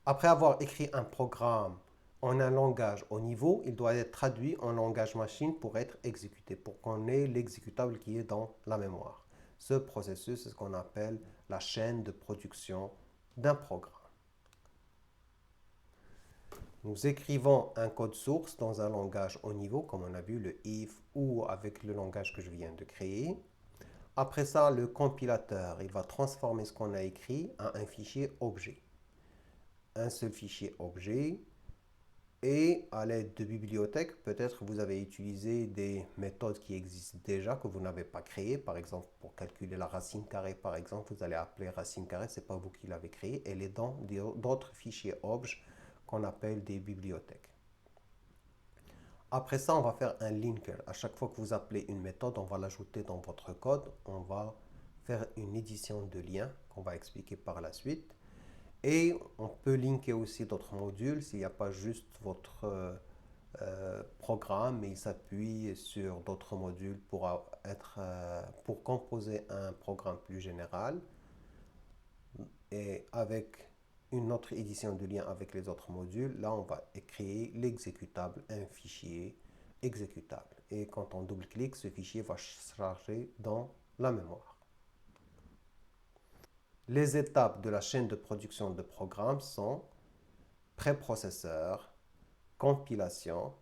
Après avoir écrit un programme en un langage haut niveau, il doit être traduit en langage machine pour être exécuté, pour qu'on ait l'exécutable qui est dans la mémoire. Ce processus, c'est ce qu'on appelle la chaîne de production d'un programme. Nous écrivons un code source dans un langage haut niveau, comme on a vu le if ou avec le langage que je viens de créer. Après ça, le compilateur, il va transformer ce qu'on a écrit en un fichier objet. Un seul fichier objet. Et à l'aide de bibliothèques, peut-être vous avez utilisé des méthodes qui existent déjà, que vous n'avez pas créées. Par exemple, pour calculer la racine carrée, par exemple, vous allez appeler racine carrée, ce n'est pas vous qui l'avez créée. Elle est dans d'autres fichiers obj qu'on appelle des bibliothèques. Après ça, on va faire un linker. À chaque fois que vous appelez une méthode, on va l'ajouter dans votre code. On va faire une édition de lien qu'on va expliquer par la suite. Et on peut linker aussi d'autres modules s'il n'y a pas juste votre programme, mais il s'appuie sur d'autres modules pour composer un programme plus général. Et avec une autre édition de lien avec les autres modules, là on va créer l'exécutable, un fichier exécutable. Et quand on double-clique, ce fichier va se charger dans la mémoire. Les étapes de la chaîne de production de programmes sont préprocesseur, compilation,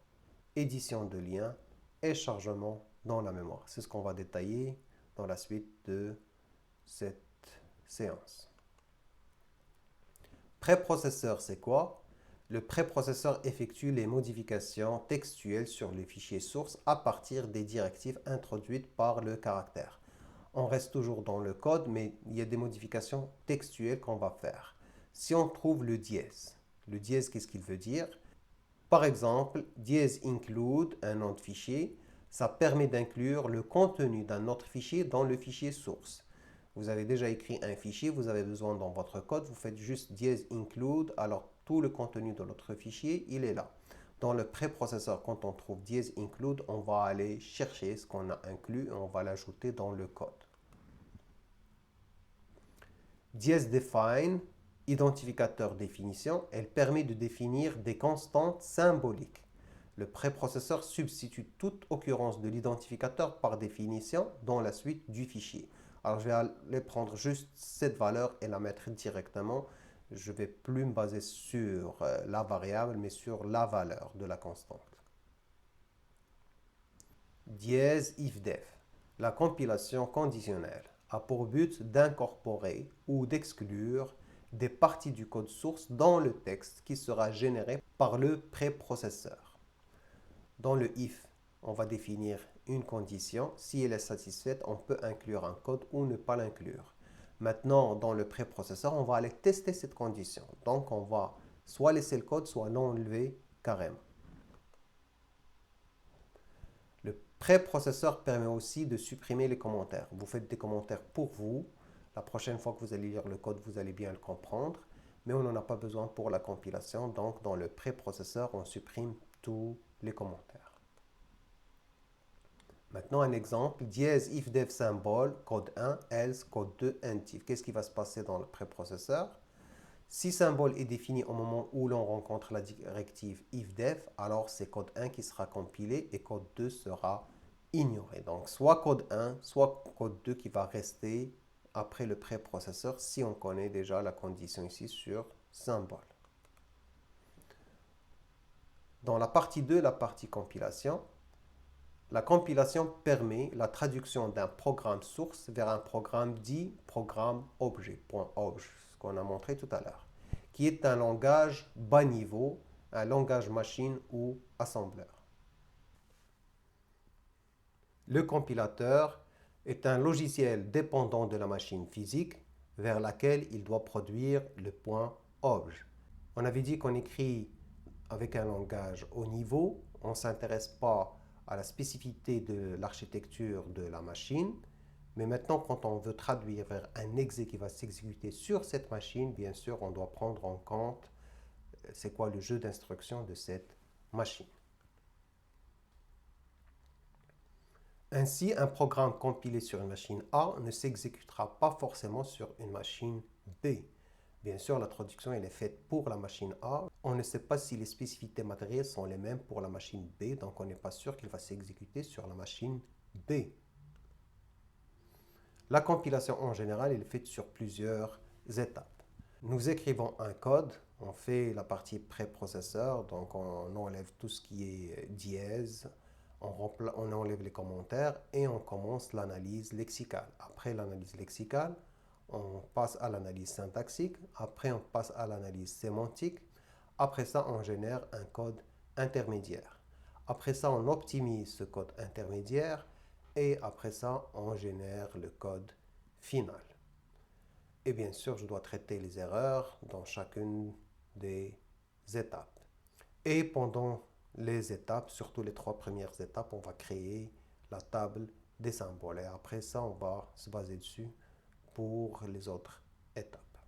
édition de liens et chargement dans la mémoire. C'est ce qu'on va détailler dans la suite de cette séance. Préprocesseur, c'est quoi? Le préprocesseur effectue les modifications textuelles sur le fichier source à partir des directives introduites par le caractère. On reste toujours dans le code, mais il y a des modifications textuelles qu'on va faire. Si on trouve le dièse, qu'est-ce qu'il veut dire? Par exemple, dièse include un nom de fichier, ça permet d'inclure le contenu d'un autre fichier dans le fichier source. Vous avez déjà écrit un fichier, vous avez besoin dans votre code, vous faites juste dièse include, alors tout le contenu de l'autre fichier, il est là. Dans le préprocesseur, quand on trouve dièse include, on va aller chercher ce qu'on a inclus et on va l'ajouter dans le code. Dièse define, identificateur définition, elle permet de définir des constantes symboliques. Le préprocesseur substitue toute occurrence de l'identificateur par définition dans la suite du fichier. Alors je vais aller prendre juste cette valeur et la mettre directement. Je ne vais plus me baser sur la variable, mais sur la valeur de la constante. Dièse ifdef. La compilation conditionnelle a pour but d'incorporer ou d'exclure des parties du code source dans le texte qui sera généré par le préprocesseur. Dans le if, on va définir une condition. Si elle est satisfaite, on peut inclure un code ou ne pas l'inclure. Maintenant, dans le préprocesseur, on va aller tester cette condition. Donc, on va soit laisser le code, soit l'enlever carrément. Le préprocesseur permet aussi de supprimer les commentaires. Vous faites des commentaires pour vous. La prochaine fois que vous allez lire le code, vous allez bien le comprendre. Mais on n'en a pas besoin pour la compilation. Donc, dans le préprocesseur, on supprime tous les commentaires. Maintenant, un exemple, dièse ifdef symbole, code 1, else, code 2, intif. Qu'est-ce qui va se passer dans le préprocesseur? Si symbole est défini au moment où l'on rencontre la directive ifdef, alors c'est code 1 qui sera compilé et code 2 sera ignoré. Donc, soit code 1, soit code 2 qui va rester après le préprocesseur si on connaît déjà la condition ici sur symbole. Dans la partie 2, la partie compilation, la compilation permet la traduction d'un programme source vers un programme dit programme objet, .obj, ce qu'on a montré tout à l'heure, qui est un langage bas niveau, un langage machine ou assembleur. Le compilateur est un logiciel dépendant de la machine physique vers laquelle il doit produire le .obj. On avait dit qu'on écrit avec un langage haut niveau, on ne s'intéresse pas à la spécificité de l'architecture de la machine, mais maintenant quand on veut traduire vers un exe qui va s'exécuter sur cette machine, bien sûr on doit prendre en compte c'est quoi le jeu d'instructions de cette machine. Ainsi, un programme compilé sur une machine A ne s'exécutera pas forcément sur une machine B. Bien sûr, la traduction elle est faite pour la machine A. On ne sait pas si les spécificités matérielles sont les mêmes pour la machine B, donc on n'est pas sûr qu'il va s'exécuter sur la machine B. La compilation en général est faite sur plusieurs étapes. Nous écrivons un code, on fait la partie préprocesseur, donc on enlève tout ce qui est dièse, on enlève les commentaires et on commence l'analyse lexicale. Après l'analyse lexicale, on passe à l'analyse syntaxique, après on passe à l'analyse sémantique, après ça on génère un code intermédiaire. Après ça on optimise ce code intermédiaire et après ça on génère le code final. Et bien sûr, je dois traiter les erreurs dans chacune des étapes. Et pendant les étapes, surtout les 3 premières étapes, on va créer la table des symboles. Et après ça, on va se baser dessus pour les autres étapes.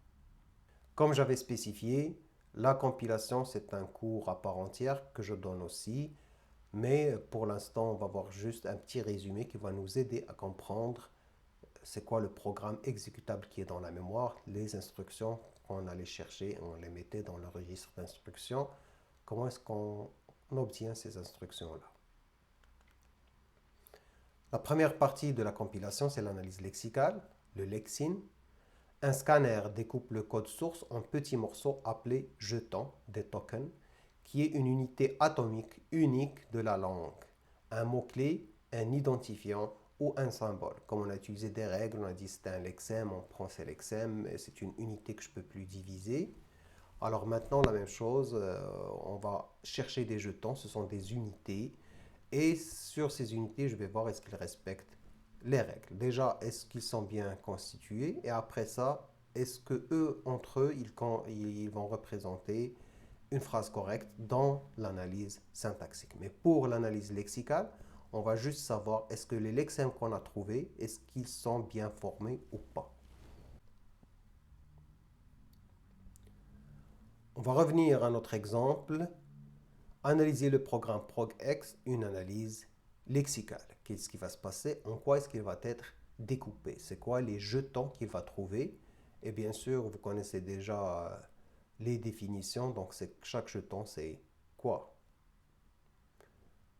Comme j'avais spécifié, la compilation, c'est un cours à part entière que je donne aussi. Mais pour l'instant, on va voir juste un petit résumé qui va nous aider à comprendre c'est quoi le programme exécutable qui est dans la mémoire, les instructions qu'on allait chercher, on les mettait dans le registre d'instructions. Comment est-ce qu'on obtient ces instructions-là? La première partie de la compilation, c'est l'analyse lexicale, le lexine. Un scanner découpe le code source en petits morceaux appelés jetons, des tokens, qui est une unité atomique unique de la langue. Un mot-clé, un identifiant ou un symbole. Comme on a utilisé des règles, on a dit c'est un lexème, on prend ces lexèmes, c'est une unité que je ne peux plus diviser. Alors maintenant, la même chose, on va chercher des jetons, ce sont des unités. Et sur ces unités, je vais voir est-ce qu'ils respectent les règles. Déjà, est-ce qu'ils sont bien constitués? Et après ça, est-ce que eux, entre eux, ils vont représenter une phrase correcte dans l'analyse syntaxique. Mais pour l'analyse lexicale, on va juste savoir est-ce que les lexèmes qu'on a trouvés, est-ce qu'ils sont bien formés ou pas. On va revenir à notre exemple. Analyser le programme ProgX, une analyse lexicale. Qu'est-ce qui va se passer? En quoi est-ce qu'il va être découpé? C'est quoi les jetons qu'il va trouver? Et bien sûr, vous connaissez déjà les définitions. Donc, chaque jeton, c'est quoi?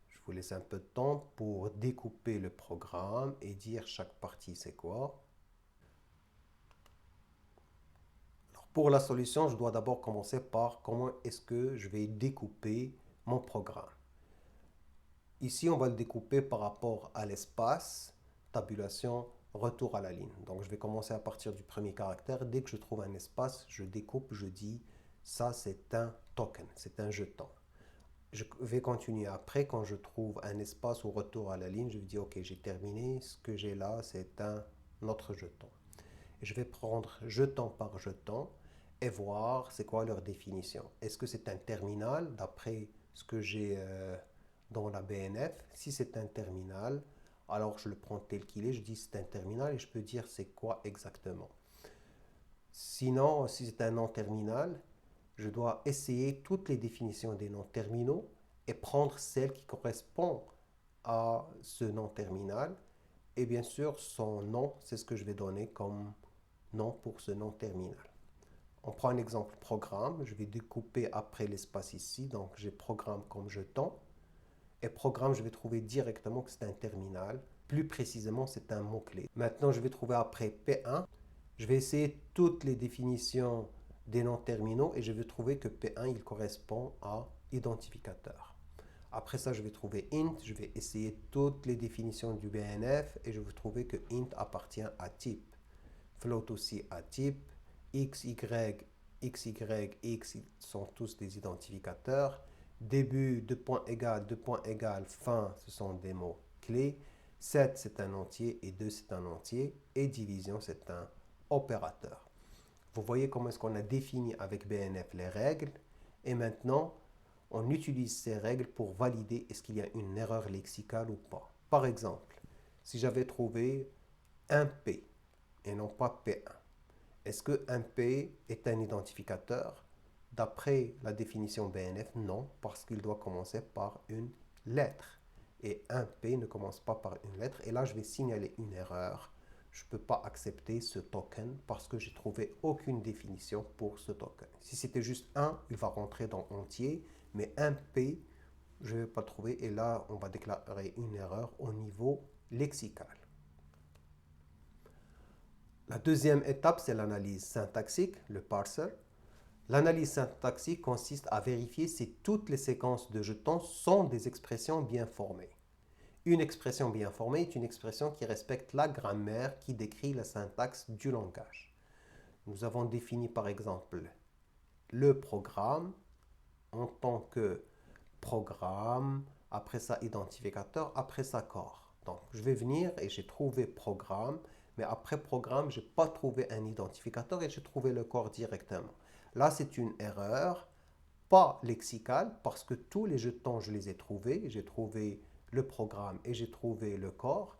Je vous laisse un peu de temps pour découper le programme et dire chaque partie, c'est quoi. Alors, pour la solution, je dois d'abord commencer par comment est-ce que je vais découper mon programme. Ici, on va le découper par rapport à l'espace, tabulation, retour à la ligne. Donc, je vais commencer à partir du premier caractère. Dès que je trouve un espace, je découpe, je dis ça, c'est un token, c'est un jeton. Je vais continuer après, quand je trouve un espace ou retour à la ligne, je vais dire ok, j'ai terminé, ce que j'ai là, c'est un autre jeton. Et je vais prendre jeton par jeton et voir c'est quoi leur définition. Est-ce que c'est un terminal d'après ce que j'ai dans la BNF? Si c'est un terminal, alors je le prends tel qu'il est, je dis c'est un terminal et je peux dire c'est quoi exactement. Sinon, si c'est un non terminal, je dois essayer toutes les définitions des noms terminaux et prendre celle qui correspond à ce nom terminal. Et bien sûr, son nom, c'est ce que je vais donner comme nom pour ce nom terminal. On prend un exemple programme. Je vais découper après l'espace ici. Donc, j'ai programme comme jeton. Et programme, je vais trouver directement que c'est un terminal. Plus précisément, c'est un mot-clé. Maintenant, je vais trouver après P1. Je vais essayer toutes les définitions des noms terminaux et je vais trouver que P1 il correspond à identificateur. Après ça, je vais trouver int, je vais essayer toutes les définitions du BNF et je vais trouver que int appartient à type. Float aussi à type, x, y, x, y, x sont tous des identificateurs. Début, 2 points égal, fin, ce sont des mots clés. 7 c'est un entier et 2 c'est un entier et division c'est un opérateur. Vous voyez comment est-ce qu'on a défini avec BNF les règles et maintenant on utilise ces règles pour valider est-ce qu'il y a une erreur lexicale ou pas. Par exemple, si j'avais trouvé un P et non pas P1, est-ce que un P est un identificateur? D'après la définition BNF, non, parce qu'il doit commencer par une lettre. Et un P ne commence pas par une lettre. Et là, je vais signaler une erreur. je ne peux pas accepter ce token parce que j'ai trouvé aucune définition pour ce token. Si c'était juste un, il va rentrer dans entier, mais un P, je ne vais pas le trouver et là, on va déclarer une erreur au niveau lexical. La deuxième étape, c'est l'analyse syntaxique, le parser. L'analyse syntaxique consiste à vérifier si toutes les séquences de jetons sont des expressions bien formées. Une expression bien formée est une expression qui respecte la grammaire qui décrit la syntaxe du langage. Nous avons défini par exemple le programme en tant que programme, après ça identificateur, après ça corps. Donc je vais venir et j'ai trouvé programme, mais après programme, je n'ai pas trouvé un identificateur et j'ai trouvé le corps directement. Là, c'est une erreur, pas lexicale, parce que tous les jetons, je les ai trouvés. J'ai trouvé le programme et j'ai trouvé le corps.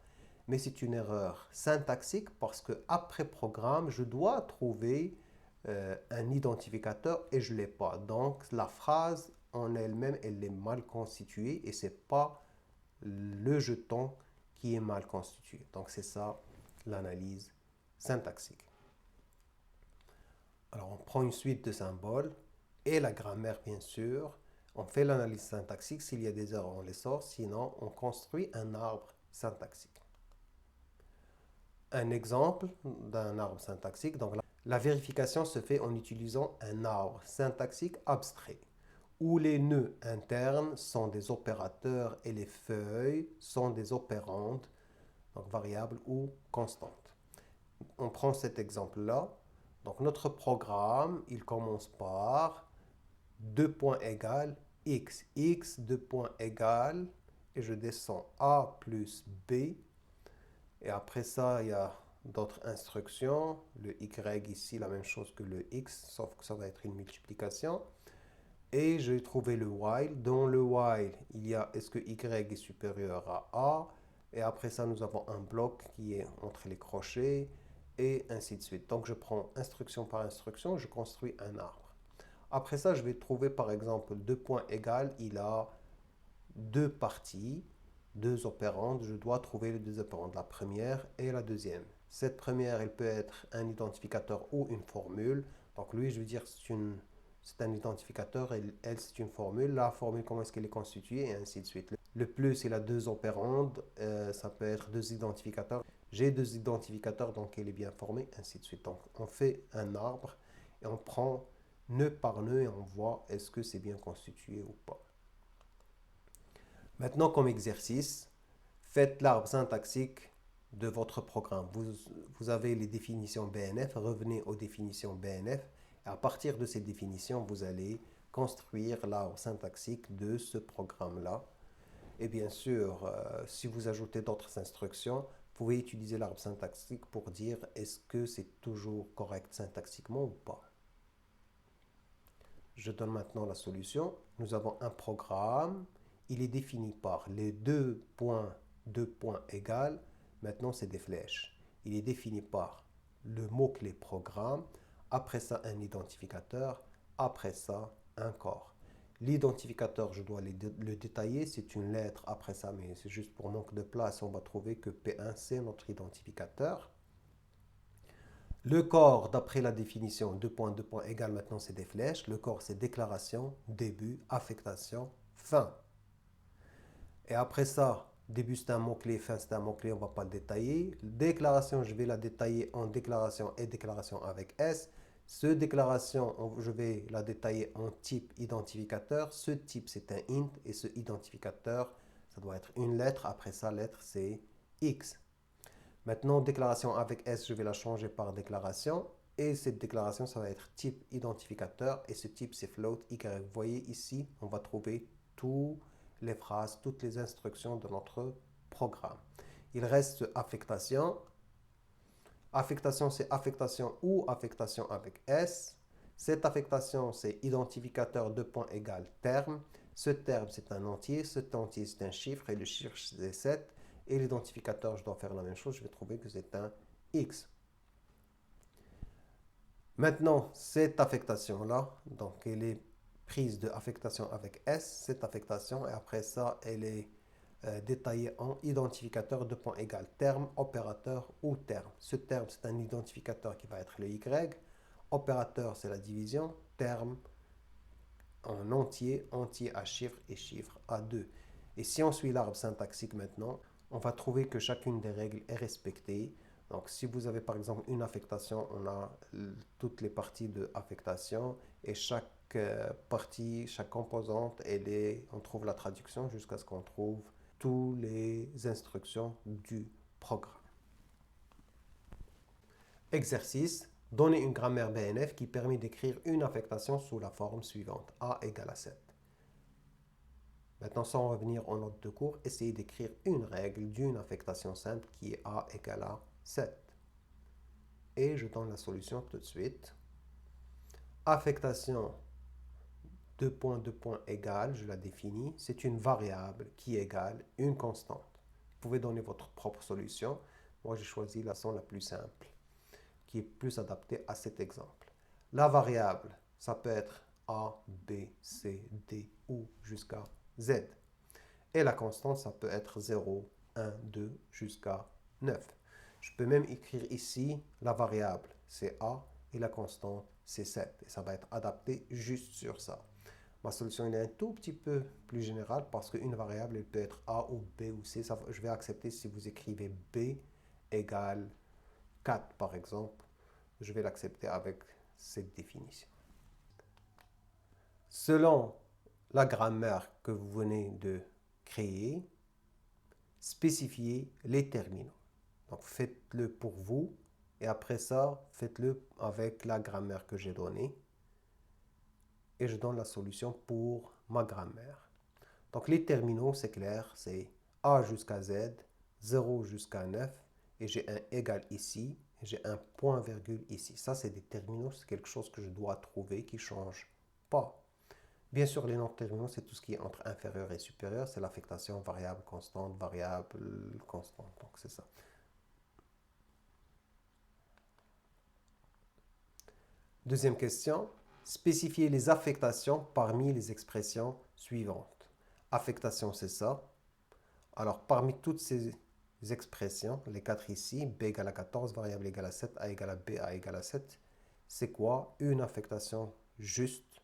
Mais c'est une erreur syntaxique parce que après programme, je dois trouver un identificateur et je ne l'ai pas. Donc la phrase en elle-même, elle est mal constituée et ce n'est pas le jeton qui est mal constitué. Donc c'est ça l'analyse syntaxique. Alors on prend une suite de symboles et la grammaire bien sûr. On fait l'analyse syntaxique. S'il y a des erreurs, on les sort. Sinon, on construit un arbre syntaxique. Un exemple d'un arbre syntaxique. Donc, la vérification se fait en utilisant un arbre syntaxique abstrait, où les nœuds internes sont des opérateurs et les feuilles sont des opérandes, donc variables ou constantes. On prend cet exemple-là. Donc, notre programme, il commence par 2 points égales x, x, 2 points égales, et je descends a plus b. Et après ça, il y a d'autres instructions. Le y ici, la même chose que le x, sauf que ça va être une multiplication. Et je vais trouver le while. Dans le while, il y a est-ce que y est supérieur à a. Et après ça, nous avons un bloc qui est entre les crochets, et ainsi de suite. Donc, je prends instruction par instruction, je construis un arbre. Après ça, je vais trouver par exemple 2 points égales. Il a deux parties, deux opérandes. Je dois trouver les deux opérandes, la première et la deuxième. Cette première, elle peut être un identificateur ou une formule. Donc lui, je veux dire c'est un identificateur et elle, c'est une formule. La formule, comment est-ce qu'elle est constituée et ainsi de suite. Le plus, il a deux opérandes. Ça peut être deux identificateurs. J'ai deux identificateurs, donc elle est bien formée, ainsi de suite. Donc on fait un arbre et on prend nœud par nœud et on voit est-ce que c'est bien constitué ou pas. Maintenant, comme exercice, faites l'arbre syntaxique de votre programme. Vous avez les définitions BNF, revenez aux définitions BNF. Et à partir de ces définitions, vous allez construire l'arbre syntaxique de ce programme-là. Et bien sûr, si vous ajoutez d'autres instructions, vous pouvez utiliser l'arbre syntaxique pour dire est-ce que c'est toujours correct syntaxiquement ou pas. Je donne maintenant la solution. Nous avons un programme. Il est défini par les deux points égales. Maintenant, c'est des flèches. Il est défini par le mot-clé programme. Après ça, un identificateur. Après ça, un corps. L'identificateur, je dois le détailler. C'est une lettre après ça, mais c'est juste pour manque de place. On va trouver que P1, c'est notre identificateur. Le corps, d'après la définition, 2 points égale, maintenant c'est des flèches. Le corps, c'est déclaration, début, affectation, fin. Et après ça, début c'est un mot-clé, fin c'est un mot-clé, on ne va pas le détailler. Déclaration, je vais la détailler en déclaration et déclaration avec S. Ce déclaration, je vais la détailler en type identificateur. Ce type, c'est un int et ce identificateur, ça doit être une lettre. Après ça, lettre, c'est X. Maintenant, déclaration avec S, je vais la changer par déclaration. Et cette déclaration, ça va être type identificateur. Et ce type, c'est float Y. Vous voyez ici, on va trouver toutes les phrases, toutes les instructions de notre programme. Il reste affectation. Affectation, c'est affectation ou affectation avec S. Cette affectation, c'est identificateur 2 points égale terme. Ce terme, c'est un entier. Cet entier, c'est un chiffre. Et le chiffre, c'est 7. Et l'identificateur, je dois faire la même chose. Je vais trouver que c'est un X. Maintenant, cette affectation-là, donc elle est prise de affectation avec S, cette affectation, et après ça, elle est détaillé en identificateur de point égal, terme, opérateur ou terme. Ce terme, c'est un identificateur qui va être le Y. Opérateur, c'est la division. Terme, en entier, entier à chiffre et chiffre à 2. Et si on suit l'arbre syntaxique maintenant, on va trouver que chacune des règles est respectée. Donc si vous avez par exemple une affectation, on a toutes les parties de affectation et chaque partie, chaque composante, on trouve la traduction jusqu'à ce qu'on trouve toutes les instructions du programme. Exercice. Donnez une grammaire BNF qui permet d'écrire une affectation sous la forme suivante. A égale à 7. Maintenant, sans revenir aux notes de cours, essayez d'écrire une règle d'une affectation simple qui est A égale à 7. Et je donne la solution tout de suite. Affectation deux points égale, je la définis, c'est une variable qui égale une constante. Vous pouvez donner votre propre solution. Moi, j'ai choisi la façon la plus simple, qui est plus adaptée à cet exemple. La variable, ça peut être A, B, C, D ou jusqu'à Z. Et la constante, ça peut être 0, 1, 2 jusqu'à 9. Je peux même écrire ici la variable, c'est A, et la constante, c'est 7. Et ça va être adapté juste sur ça. Ma solution est un tout petit peu plus générale parce qu'une variable, elle peut être A ou B ou C. Je vais accepter si vous écrivez B égale 4 par exemple. Je vais l'accepter avec cette définition. Selon la grammaire que vous venez de créer, spécifiez les terminaux. Donc faites-le pour vous et après ça, faites-le avec la grammaire que j'ai donnée. Et je donne la solution pour ma grammaire. Donc les terminaux, c'est clair, c'est A jusqu'à Z, 0 jusqu'à 9, et j'ai un égal ici, et j'ai un point virgule ici. Ça, c'est des terminaux, c'est quelque chose que je dois trouver qui ne change pas. Bien sûr, les non-terminaux, c'est tout ce qui est entre inférieur et supérieur, c'est l'affectation variable constante, variable constante, donc c'est ça. Deuxième question. Spécifiez les affectations parmi les expressions suivantes. Affectation, c'est ça. Alors, parmi toutes ces expressions, les 4 ici, B égale à 14, variable égale à 7, A égale à B, A égale à 7, c'est quoi une affectation juste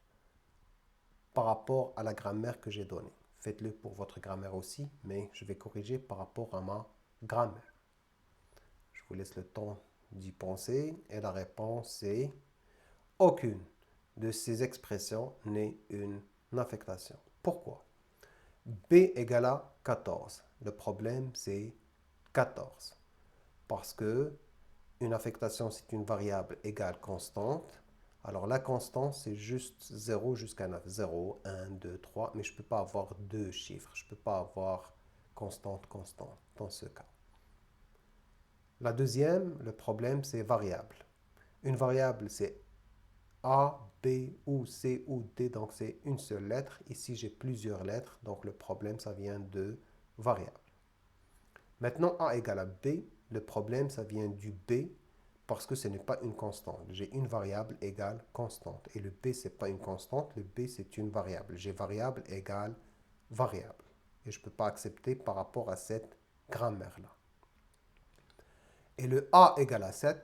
par rapport à la grammaire que j'ai donnée? Faites-le pour votre grammaire aussi, mais je vais corriger par rapport à ma grammaire. Je vous laisse le temps d'y penser et la réponse est aucune de ces expressions n'est une affectation. Pourquoi? B égale à 14. Le problème, c'est 14. Parce que une affectation, c'est une variable égale constante. Alors la constante, c'est juste 0 jusqu'à 9. 0, 1, 2, 3. Mais je ne peux pas avoir deux chiffres. Je ne peux pas avoir constante dans ce cas. La deuxième, le problème, c'est variable. Une variable, c'est A, B ou C ou D, donc c'est une seule lettre. Ici, j'ai plusieurs lettres, donc le problème, ça vient de variable. Maintenant, A égale à B, le problème, ça vient du B parce que ce n'est pas une constante. J'ai une variable égale constante. Et le B, ce n'est pas une constante, le B, c'est une variable. J'ai variable égale variable. Et je ne peux pas accepter par rapport à cette grammaire-là. Et le A égale à 7,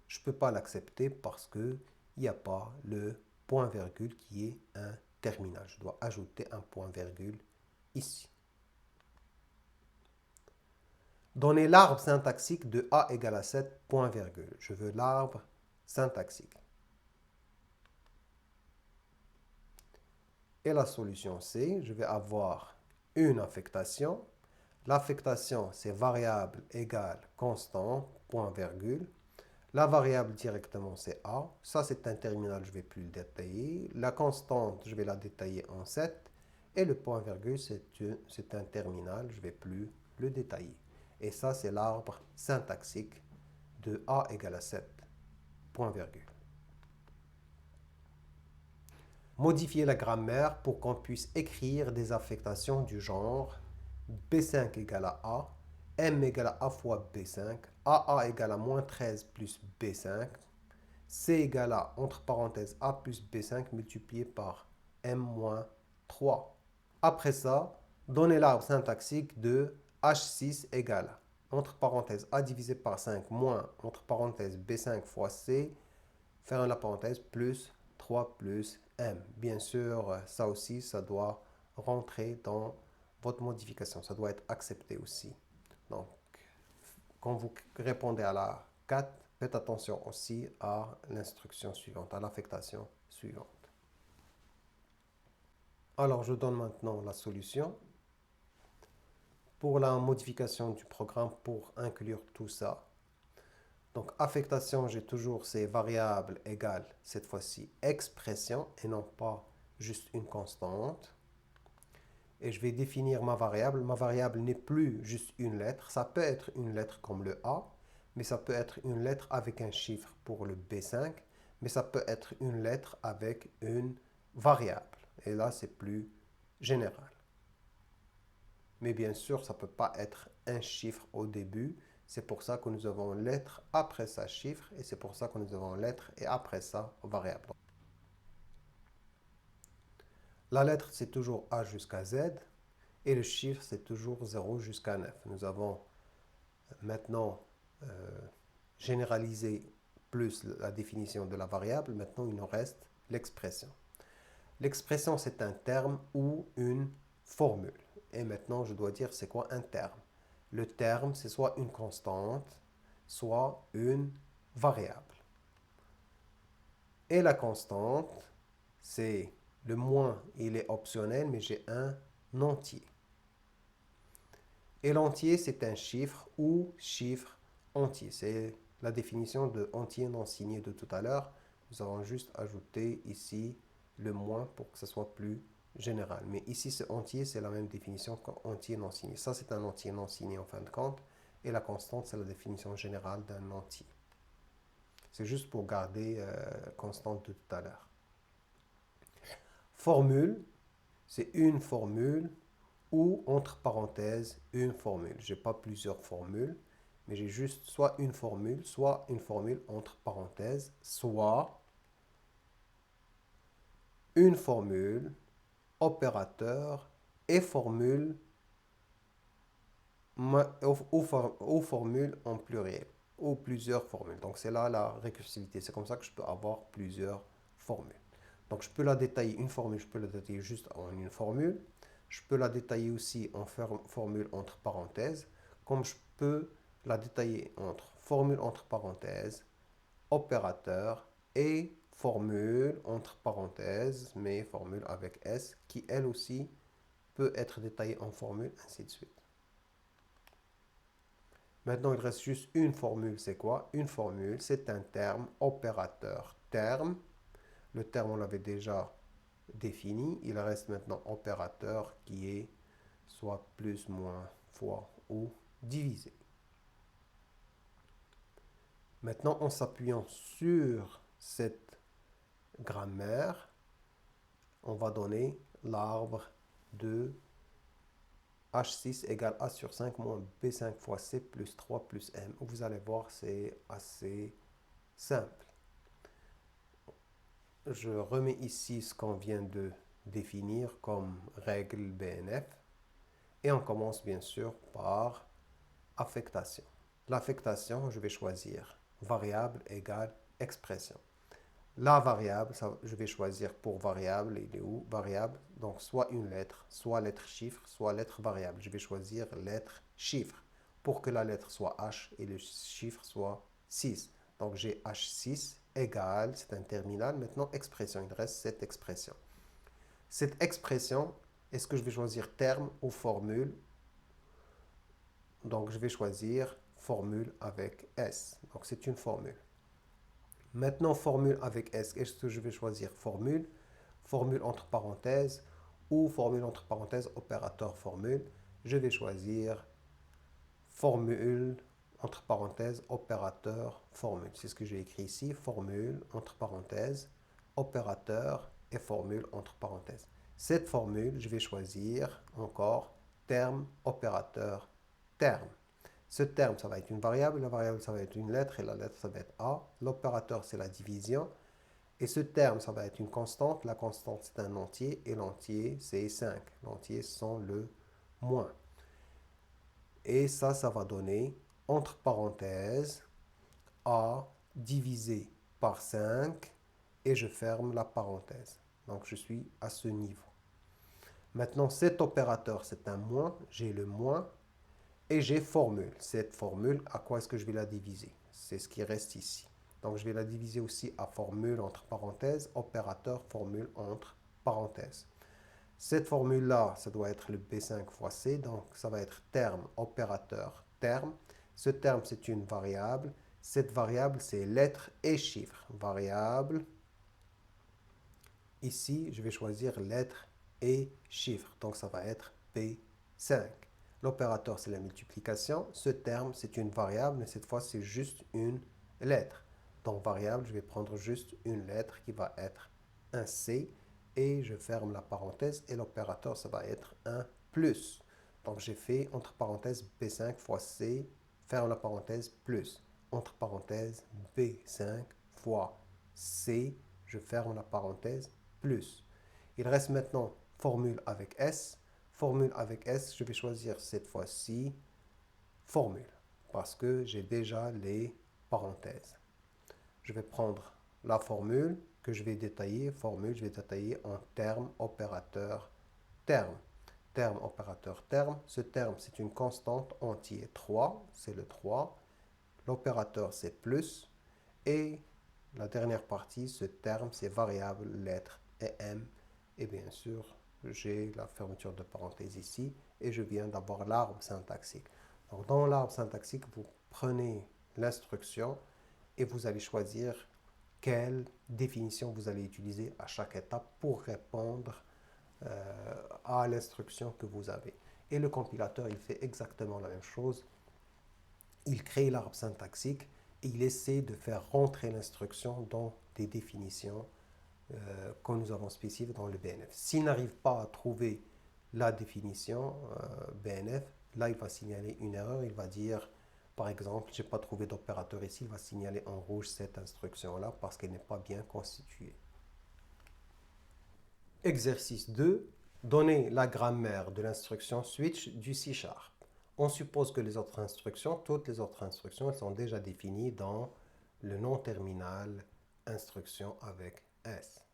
je ne peux pas l'accepter parce qu'il n'y a pas le point-virgule qui est un terminal. Je dois ajouter un point-virgule ici. Donnez l'arbre syntaxique de A égale à 7, point-virgule. Je veux l'arbre syntaxique. Et la solution c'est, je vais avoir une affectation. L'affectation, c'est variable égale constante, point-virgule. La variable directement, c'est A. Ça, c'est un terminal, je ne vais plus le détailler. La constante, je vais la détailler en 7. Et le point-virgule, c'est un terminal, je ne vais plus le détailler. Et ça, c'est l'arbre syntaxique de A égale à 7, point-virgule. Modifier la grammaire pour qu'on puisse écrire des affectations du genre B5 égale à A, M égale à A fois B5, AA égale à moins 13 plus B5, C égale à, entre parenthèses, A plus B5 multiplié par M moins 3. Après ça, Donner l'arbre syntaxique de H6 égale, entre parenthèses, A divisé par 5 moins, entre parenthèses, B5 fois C, fermez la parenthèse, plus 3 plus M. Bien sûr, ça aussi, ça doit rentrer dans votre modification. Ça doit être accepté aussi. Donc, quand vous répondez à la 4, faites attention aussi à l'instruction suivante, à l'affectation suivante. Alors, je donne maintenant la solution. Pour la modification du programme, pour inclure tout ça, donc affectation, j'ai toujours ces variables égales, cette fois-ci expression et non pas juste une constante. Et je vais définir ma variable. Ma variable n'est plus juste une lettre. Ça peut être une lettre comme le A, mais ça peut être une lettre avec un chiffre pour le B5, mais ça peut être une lettre avec une variable. Et là, c'est plus général. Mais bien sûr, ça ne peut pas être un chiffre au début. C'est pour ça que nous avons lettre après ça chiffre, et c'est pour ça que nous avons lettre et après ça variable. La lettre, c'est toujours A jusqu'à Z, et le chiffre, c'est toujours 0 jusqu'à 9. Nous avons maintenant généralisé plus la définition de la variable. Maintenant, il nous reste l'expression. L'expression, c'est un terme ou une formule. Et maintenant, je dois dire c'est quoi un terme. Le terme, c'est soit une constante, soit une variable. Et la constante, c'est le moins, il est optionnel, mais j'ai un entier. Et l'entier, c'est un chiffre ou chiffre entier. C'est la définition de entier non signé de tout à l'heure. Nous avons juste ajouté ici le moins pour que ce soit plus général. Mais ici, ce entier, c'est la même définition qu'entier non signé. Ça, c'est un entier non signé en fin de compte. Et la constante, c'est la définition générale d'un entier. C'est juste pour garder constante de tout à l'heure. Formule, c'est une formule ou entre parenthèses une formule. Je n'ai pas plusieurs formules, mais j'ai juste soit une formule entre parenthèses, soit une formule, opérateur et formule ou formule en pluriel, ou plusieurs formules. Donc c'est là la récursivité. C'est comme ça que je peux avoir plusieurs formules. Donc je peux la détailler, une formule, je peux la détailler juste en une formule. Je peux la détailler aussi en formule entre parenthèses, comme je peux la détailler entre formule entre parenthèses, opérateur et formule entre parenthèses, mais formule avec S, qui elle aussi peut être détaillée en formule, ainsi de suite. Maintenant, il reste juste une formule. C'est quoi? Une formule, c'est un terme, opérateur, terme. Le terme, on l'avait déjà défini. Il reste maintenant opérateur qui est soit plus, moins, fois ou divisé. Maintenant, en s'appuyant sur cette grammaire, on va donner l'arbre de H6 égale A sur 5 moins B5 fois C plus 3 plus M. Vous allez voir, c'est assez simple. Je remets ici ce qu'on vient de définir comme règle BNF. Et on commence bien sûr par affectation. L'affectation, je vais choisir variable égale expression. La variable, je vais choisir pour variable, il est où? Variable, donc soit une lettre, soit lettre chiffre, soit lettre variable. Je vais choisir lettre chiffre pour que la lettre soit H et le chiffre soit 6. Donc j'ai H6 égale, c'est un terminal, maintenant expression, il reste cette expression. Cette expression, est-ce que je vais choisir terme ou formule? Donc je vais choisir formule avec S. Donc c'est une formule. Maintenant, formule avec S. Est-ce que je vais choisir formule, formule entre parenthèses ou formule entre parenthèses opérateur formule? Je vais choisir formule entre parenthèses opérateur formule. C'est ce que j'ai écrit ici. Formule entre parenthèses opérateur et formule entre parenthèses. Cette formule, je vais choisir encore terme opérateur terme. Ce terme, ça va être une variable, la variable, ça va être une lettre, et la lettre, ça va être A. L'opérateur, c'est la division. Et ce terme, ça va être une constante. La constante, c'est un entier, et l'entier, c'est 5. L'entier, sans le moins. Et ça va donner, entre parenthèses, A divisé par 5 et je ferme la parenthèse. Donc je suis à ce niveau. Maintenant, cet opérateur, c'est un moins. J'ai le moins et j'ai formule. Cette formule, à quoi est-ce que je vais la diviser? C'est ce qui reste ici. Donc je vais la diviser aussi à formule entre parenthèses, opérateur, formule entre parenthèses. Cette formule-là, ça doit être le B5 fois C, donc ça va être terme, opérateur, terme. Ce terme, c'est une variable. Cette variable, c'est lettres et chiffres. Variable. Ici, je vais choisir lettres et chiffres. Donc ça va être B5. L'opérateur, c'est la multiplication. Ce terme, c'est une variable, mais cette fois, c'est juste une lettre. Donc variable, je vais prendre juste une lettre qui va être un C et je ferme la parenthèse et l'opérateur, ça va être un plus. Donc j'ai fait entre parenthèses B5 fois C, ferme la parenthèse, plus. Entre parenthèses B5 fois C, je ferme la parenthèse, plus. Il reste maintenant formule avec S. Formule avec S, je vais choisir cette fois-ci formule parce que j'ai déjà les parenthèses. Je vais prendre la formule que je vais détailler, formule, je vais détailler en terme, opérateur, terme. Terme, opérateur, terme. Ce terme, c'est une constante entière. 3, c'est le 3. L'opérateur, c'est plus. Et la dernière partie, ce terme, c'est variable, lettre et M. Et bien sûr, j'ai la fermeture de parenthèse ici. Et je viens d'avoir l'arbre syntaxique. Donc, dans l'arbre syntaxique, vous prenez l'instruction et vous allez choisir quelle définition vous allez utiliser à chaque étape pour répondre à l'instruction que vous avez. Et le compilateur, il fait exactement la même chose. Il crée l'arbre syntaxique et il essaie de faire rentrer l'instruction dans des définitions que nous avons spécifiées dans le BNF. S'il n'arrive pas à trouver la définition BNF, là, il va signaler une erreur. Il va dire, par exemple, je n'ai pas trouvé d'opérateur ici. Il va signaler en rouge cette instruction-là parce qu'elle n'est pas bien constituée. Exercice 2. Donner la grammaire de l'instruction switch du C#. On suppose que les autres instructions, toutes les autres instructions, elles sont déjà définies dans le nom terminal instruction avec S.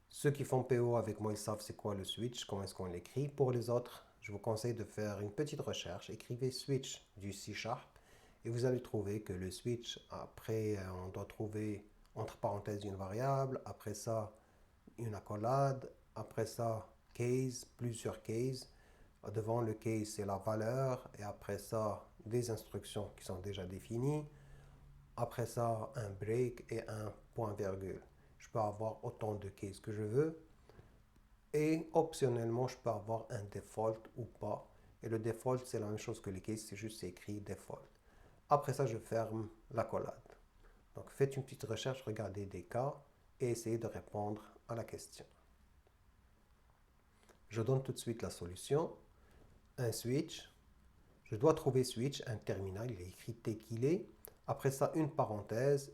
Ceux qui font PO avec moi, ils savent c'est quoi le switch, comment est-ce qu'on l'écrit. Pour les autres, je vous conseille de faire une petite recherche. Écrivez switch du C# et vous allez trouver que le switch, après, on doit trouver entre parenthèses une variable. Après ça, une accolade. Après ça, case, plusieurs cases. Devant le case, c'est la valeur. Et après ça, des instructions qui sont déjà définies. Après ça, un break et un point-virgule. Je peux avoir autant de cases que je veux. Et optionnellement, je peux avoir un default ou pas. Et le default, c'est la même chose que les cases, c'est juste écrit default. Après ça, je ferme l'accolade. Donc faites une petite recherche, regardez des cas et essayez de répondre à la question. Je donne tout de suite la solution. Un switch. Je dois trouver switch, un terminal, il est écrit tel qu'il est. Après ça, une parenthèse,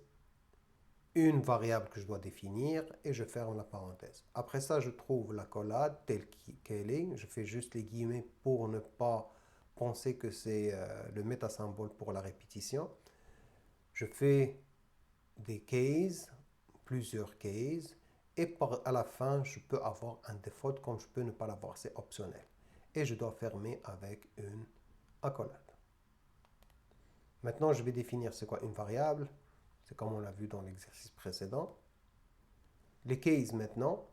une variable que je dois définir et je ferme la parenthèse. Après ça, je trouve l'accolade telle qu'elle est. Je fais juste les guillemets pour ne pas penser que c'est le métasymbole pour la répétition. Je fais des cases, plusieurs cases, et à la fin, je peux avoir un default comme je peux ne pas l'avoir, c'est optionnel. Et je dois fermer avec une accolade. Maintenant, je vais définir c'est quoi une variable. C'est comme on l'a vu dans l'exercice précédent. Les cases maintenant.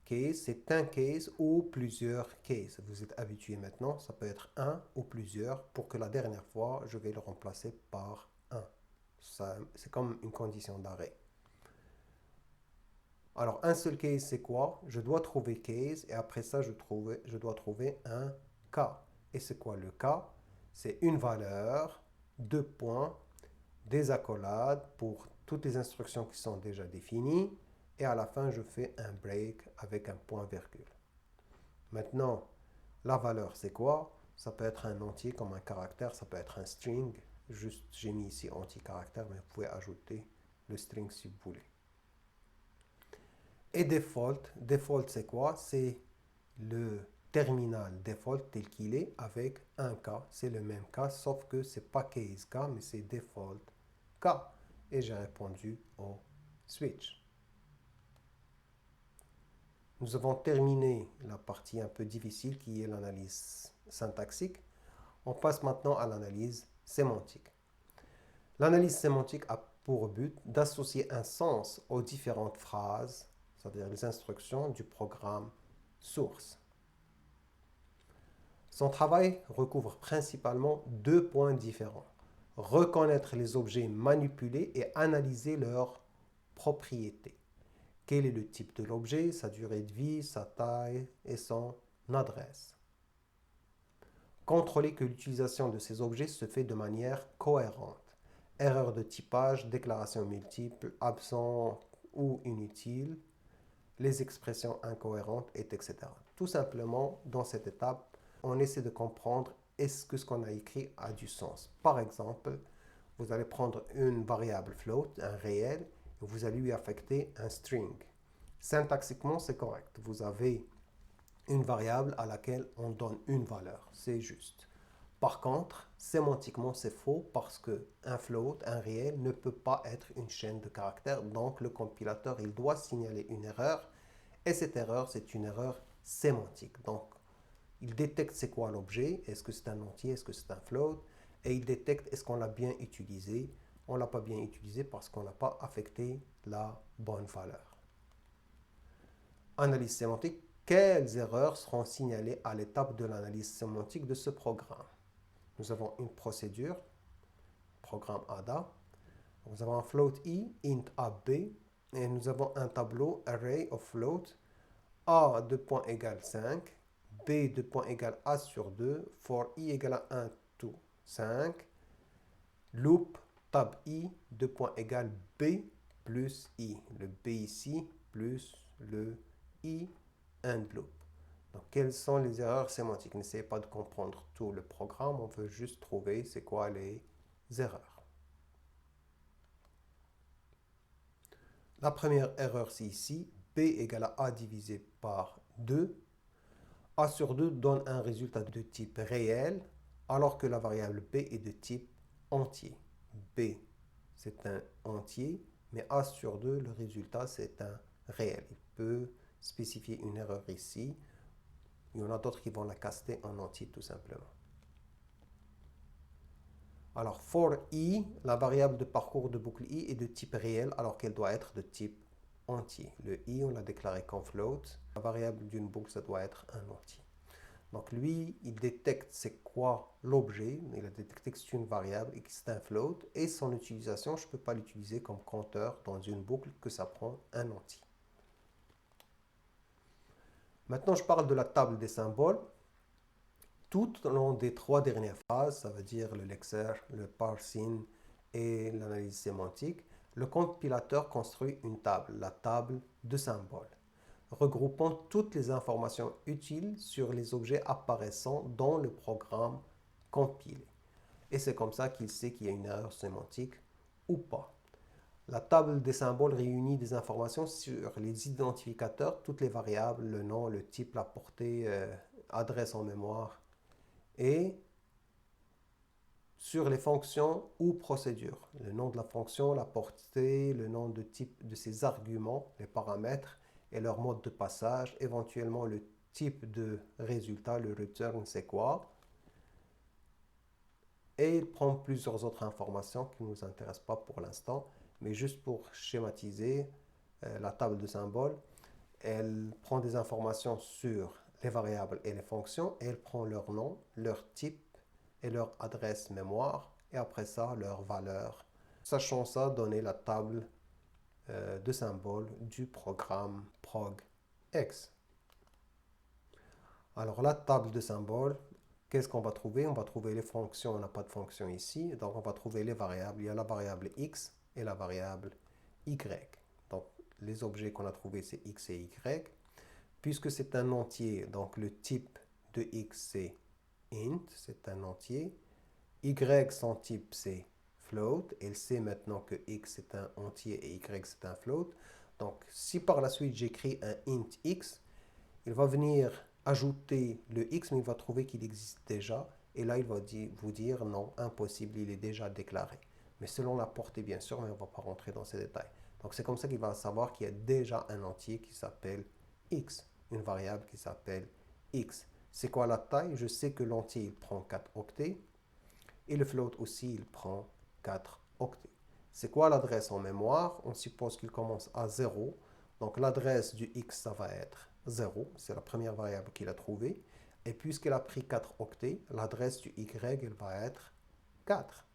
Case, c'est un case ou plusieurs cases. Vous êtes habitué maintenant, ça peut être un ou plusieurs pour que la dernière fois, je vais le remplacer par un. C'est comme une condition d'arrêt. Alors, un seul case, c'est quoi? Je dois trouver case et après ça, je dois trouver un cas. Et c'est quoi le cas? C'est une valeur, deux points, des accolades pour toutes les instructions qui sont déjà définies. Et à la fin, je fais un break avec un point-virgule. Maintenant, la valeur, c'est quoi? Ça peut être un entier comme un caractère, ça peut être un string. Juste, j'ai mis ici anti-caractère, mais vous pouvez ajouter le string si vous voulez. Et default, c'est quoi? C'est le terminal default tel qu'il est avec un cas. C'est le même cas, sauf que c'est pas case cas, mais c'est default cas. Et j'ai répondu au switch. Nous avons terminé la partie un peu difficile qui est l'analyse syntaxique. On passe maintenant à l'analyse sémantique. L'analyse sémantique a pour but d'associer un sens aux différentes phrases, c'est-à-dire les instructions du programme source. Son travail recouvre principalement deux points différents. Reconnaître les objets manipulés et analyser leurs propriétés. Quel est le type de l'objet, sa durée de vie, sa taille et son adresse. Contrôler que l'utilisation de ces objets se fait de manière cohérente. Erreur de typage, déclaration multiple, absent ou inutile, les expressions incohérentes, etc. Tout simplement, dans cette étape, on essaie de comprendre est-ce que ce qu'on a écrit a du sens. Par exemple, vous allez prendre une variable float, un réel, et vous allez lui affecter un string. Syntaxiquement, c'est correct. Vous avez une variable à laquelle on donne une valeur. C'est juste. Par contre, sémantiquement, c'est faux parce qu'un float, un réel, ne peut pas être une chaîne de caractères. Donc, le compilateur, il doit signaler une erreur. Et cette erreur, c'est une erreur sémantique. Donc, il détecte c'est quoi l'objet. Est-ce que c'est un entier? Est-ce que c'est un float? Et il détecte est-ce qu'on l'a bien utilisé. On ne l'a pas bien utilisé parce qu'on n'a pas affecté la bonne valeur. Analyse sémantique. Quelles erreurs seront signalées à l'étape de l'analyse sémantique de ce programme? Nous avons une procédure, programme ADA. Nous avons un float i, int a b, et nous avons un tableau array of float a 2 points égale 5, b 2 points égale a sur 2, for i égale à 1 to 5, loop tab i 2 points égale b plus i, le b ici plus le i and loop. Donc, quelles sont les erreurs sémantiques? N'essayez pas de comprendre tout le programme, on veut juste trouver c'est quoi les erreurs. La première erreur, c'est ici, b égale à a divisé par 2. a sur 2 donne un résultat de type réel, alors que la variable b est de type entier. b, c'est un entier, mais a sur 2, le résultat, c'est un réel. Il peut spécifier une erreur ici. Il y en a d'autres qui vont la caster en entier tout simplement. Alors, for i, la variable de parcours de boucle i est de type réel alors qu'elle doit être de type entier. Le i, on l'a déclaré comme float. La variable d'une boucle, ça doit être un entier. Donc lui, il détecte c'est quoi l'objet. Il a détecté que c'est une variable et que c'est un float. Et son utilisation, je ne peux pas l'utiliser comme compteur dans une boucle que ça prend un entier. Maintenant, je parle de la table des symboles. Tout au long des trois dernières phases, ça veut dire le lexer, le parsing et l'analyse sémantique, le compilateur construit une table, la table de symboles, regroupant toutes les informations utiles sur les objets apparaissant dans le programme compilé. Et c'est comme ça qu'il sait qu'il y a une erreur sémantique ou pas. La table des symboles réunit des informations sur les identificateurs, toutes les variables, le nom, le type, la portée, adresse en mémoire, et sur les fonctions ou procédures. Le nom de la fonction, la portée, le nom de type de ses arguments, les paramètres et leur mode de passage, éventuellement le type de résultat, le return c'est quoi. Et il prend plusieurs autres informations qui ne nous intéressent pas pour l'instant, mais juste pour schématiser la table de symboles, elle prend des informations sur les variables et les fonctions, et elle prend leur nom, leur type et leur adresse mémoire, et après ça, leur valeur. Sachant ça, donner la table de symboles du programme ProgX. Alors, la table de symboles, qu'est-ce qu'on va trouver? On va trouver les fonctions, on n'a pas de fonction ici, donc on va trouver les variables. Il y a la variable x et la variable y. Donc, les objets qu'on a trouvés, c'est x et y. Puisque c'est un entier, donc le type de x, c'est int, c'est un entier. Y, son type, c'est float. Elle sait maintenant que x, c'est un entier et y, c'est un float. Donc, si par la suite, j'écris un int x, il va venir ajouter le x, mais il va trouver qu'il existe déjà. Et là, il va vous dire non, impossible, il est déjà déclaré. Mais selon la portée, bien sûr, mais on ne va pas rentrer dans ces détails. Donc c'est comme ça qu'il va savoir qu'il y a déjà un entier qui s'appelle x, une variable qui s'appelle x. C'est quoi la taille? Je sais que l'entier, il prend 4 octets. Et le float aussi, il prend 4 octets. C'est quoi l'adresse en mémoire? On suppose qu'il commence à 0. Donc l'adresse du x, ça va être 0. C'est la première variable qu'il a trouvée. Et puisqu'il a pris 4 octets, l'adresse du y, elle va être 4.